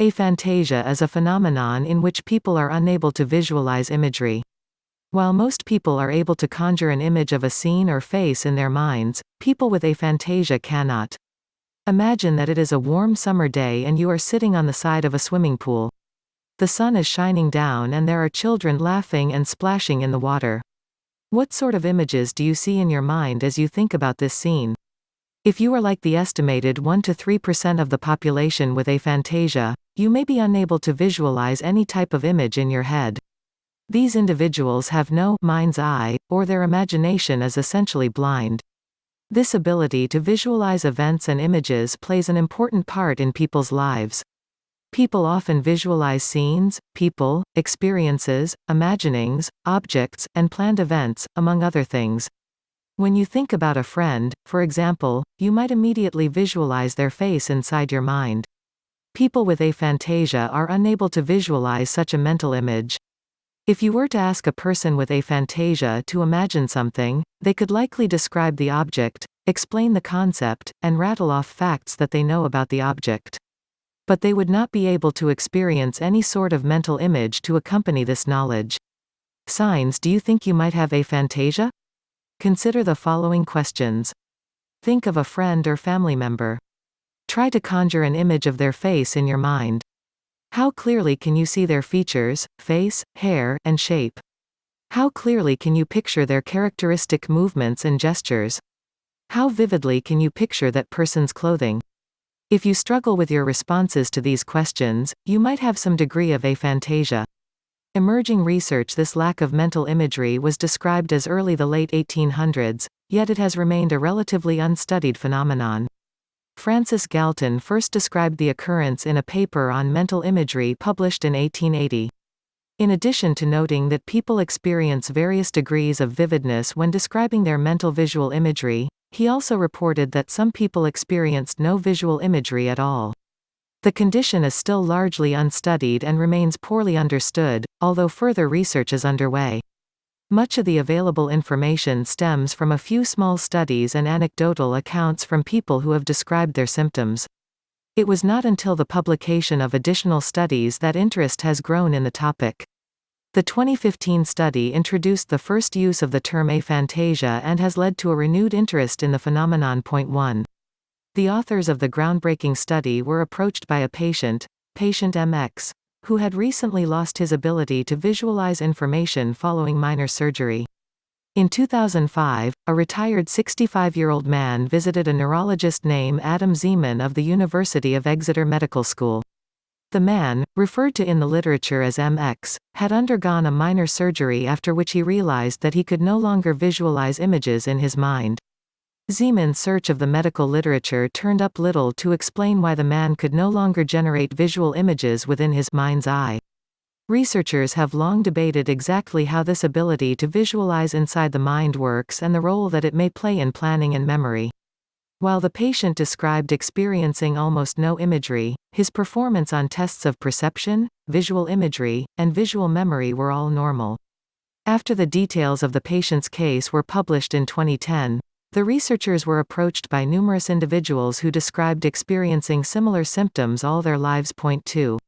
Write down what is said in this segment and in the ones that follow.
Aphantasia is a phenomenon in which people are unable to visualize imagery. While most people are able to conjure an image of a scene or face in their minds, people with aphantasia cannot. Imagine that it is a warm summer day and you are sitting on the side of a swimming pool. The sun is shining down and there are children laughing and splashing in the water. What sort of images do you see in your mind as you think about this scene? If you are like the estimated 1 to 3% of the population with aphantasia, you may be unable to visualize any type of image in your head. These individuals have no mind's eye, or their imagination is essentially blind. This ability to visualize events and images plays an important part in people's lives. People often visualize scenes, people, experiences, imaginings, objects, and planned events, among other things. When you think about a friend, for example, you might immediately visualize their face inside your mind. People with aphantasia are unable to visualize such a mental image. If you were to ask a person with aphantasia to imagine something, they could likely describe the object, explain the concept, and rattle off facts that they know about the object. But they would not be able to experience any sort of mental image to accompany this knowledge. Signs: do you think you might have aphantasia? Consider the following questions. Think of a friend or family member. Try to conjure an image of their face in your mind. How clearly can you see their features, face, hair, and shape? How clearly can you picture their characteristic movements and gestures? How vividly can you picture that person's clothing? If you struggle with your responses to these questions, you might have some degree of aphantasia. Emerging research: this lack of mental imagery was described as early the late 1800s, yet it has remained a relatively unstudied phenomenon. Francis Galton first described the occurrence in a paper on mental imagery published in 1880. In addition to noting that people experience various degrees of vividness when describing their mental visual imagery, he also reported that some people experienced no visual imagery at all. The condition is still largely unstudied and remains poorly understood, although further research is underway. Much of the available information stems from a few small studies and anecdotal accounts from people who have described their symptoms. It was not until the publication of additional studies that interest has grown in the topic. The 2015 study introduced the first use of the term aphantasia and has led to a renewed interest in the phenomenon. 1. The authors of the groundbreaking study were approached by a patient MX, who had recently lost his ability to visualize information following minor surgery. In 2005, a retired 65-year-old man visited a neurologist named Adam Zeman of the University of Exeter Medical School. The man, referred to in the literature as MX, had undergone a minor surgery after which he realized that he could no longer visualize images in his mind. Zeman's search of the medical literature turned up little to explain why the man could no longer generate visual images within his mind's eye. Researchers have long debated exactly how this ability to visualize inside the mind works and the role that it may play in planning and memory. While the patient described experiencing almost no imagery, his performance on tests of perception, visual imagery, and visual memory were all normal. After the details of the patient's case were published in 2010, the researchers were approached by numerous individuals who described experiencing similar symptoms all their lives. 2.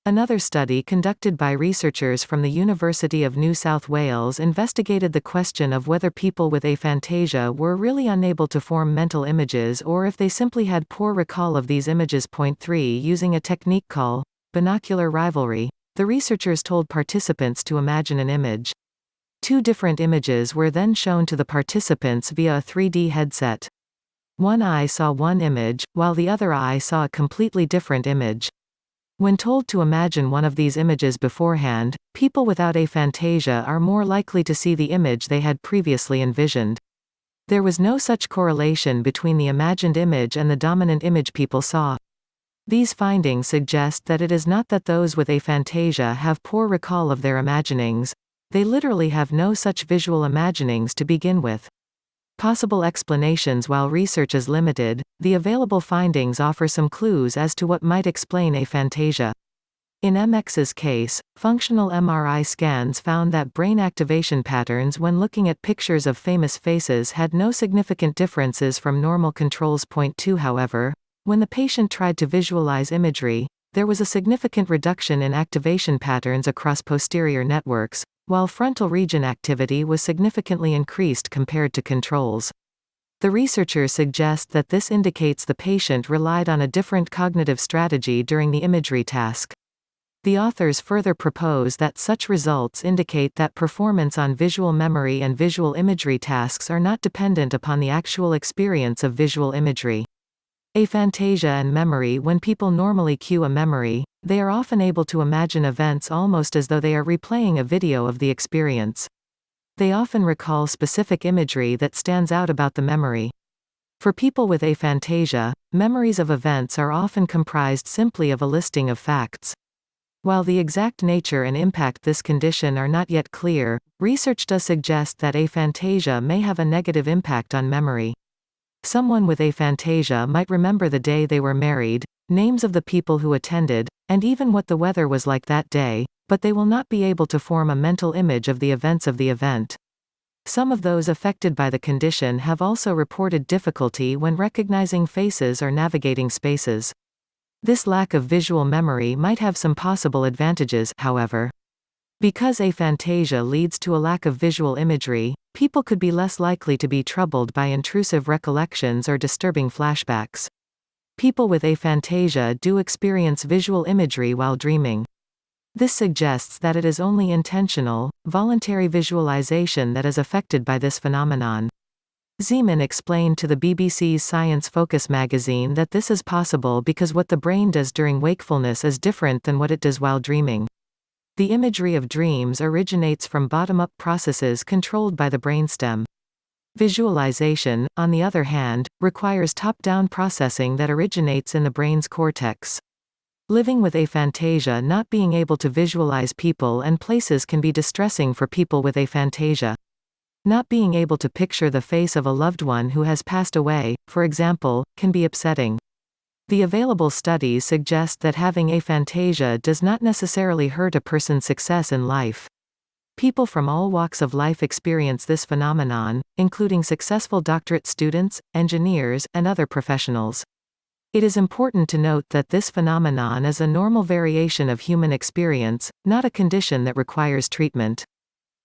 Another study conducted by researchers from the University of New South Wales investigated the question of whether people with aphantasia were really unable to form mental images or if they simply had poor recall of these images. 3. Using a technique called binocular rivalry, the researchers told participants to imagine an image. Two different images were then shown to the participants via a 3D headset. One eye saw one image, while the other eye saw a completely different image. When told to imagine one of these images beforehand, people without aphantasia are more likely to see the image they had previously envisioned. There was no such correlation between the imagined image and the dominant image people saw. These findings suggest that it is not that those with aphantasia have poor recall of their imaginings. They literally have no such visual imaginings to begin with. Possible explanations: while research is limited, the available findings offer some clues as to what might explain aphantasia. In MX's case, functional MRI scans found that brain activation patterns when looking at pictures of famous faces had no significant differences from normal controls. 2. However, when the patient tried to visualize imagery, there was a significant reduction in activation patterns across posterior networks, while frontal region activity was significantly increased compared to controls. The researchers suggest that this indicates the patient relied on a different cognitive strategy during the imagery task. The authors further propose that such results indicate that performance on visual memory and visual imagery tasks are not dependent upon the actual experience of visual imagery. Aphantasia and memory. When people normally cue a memory, they are often able to imagine events almost as though they are replaying a video of the experience. They often recall specific imagery that stands out about the memory. For people with aphantasia, memories of events are often comprised simply of a listing of facts. While the exact nature and impact this condition are not yet clear, research does suggest that aphantasia may have a negative impact on memory. Someone with aphantasia might remember the day they were married, names of the people who attended, and even what the weather was like that day, but they will not be able to form a mental image of the events of the event. Some of those affected by the condition have also reported difficulty when recognizing faces or navigating spaces. This lack of visual memory might have some possible advantages, however. Because aphantasia leads to a lack of visual imagery, people could be less likely to be troubled by intrusive recollections or disturbing flashbacks. People with aphantasia do experience visual imagery while dreaming. This suggests that it is only intentional, voluntary visualization that is affected by this phenomenon. Zeman explained to the BBC's Science Focus magazine that this is possible because what the brain does during wakefulness is different than what it does while dreaming. The imagery of dreams originates from bottom-up processes controlled by the brainstem. Visualization, on the other hand, requires top-down processing that originates in the brain's cortex. Living with aphantasia, not being able to visualize people and places can be distressing for people with aphantasia. Not being able to picture the face of a loved one who has passed away, for example, can be upsetting. The available studies suggest that having aphantasia does not necessarily hurt a person's success in life. People from all walks of life experience this phenomenon, including successful doctorate students, engineers, and other professionals. It is important to note that this phenomenon is a normal variation of human experience, not a condition that requires treatment.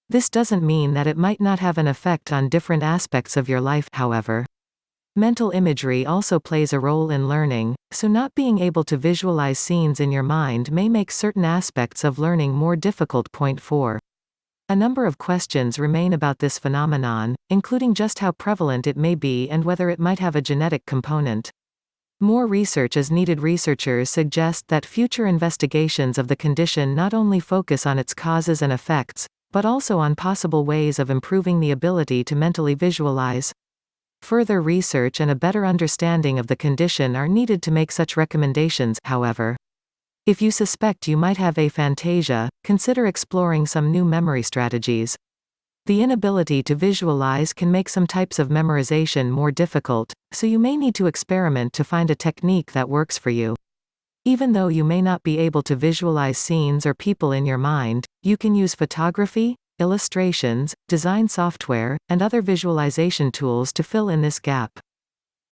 This doesn't mean that it might not have an effect on different aspects of your life, however. Mental imagery also plays a role in learning, so not being able to visualize scenes in your mind may make certain aspects of learning more difficult. Point 4. A number of questions remain about this phenomenon, including just how prevalent it may be and whether it might have a genetic component. More research is needed. Researchers suggest that future investigations of the condition not only focus on its causes and effects, but also on possible ways of improving the ability to mentally visualize. Further research and a better understanding of the condition are needed to make such recommendations, however. If you suspect you might have aphantasia, consider exploring some new memory strategies. The inability to visualize can make some types of memorization more difficult, so you may need to experiment to find a technique that works for you. Even though you may not be able to visualize scenes or people in your mind, you can use photography, illustrations, design software, and other visualization tools to fill in this gap.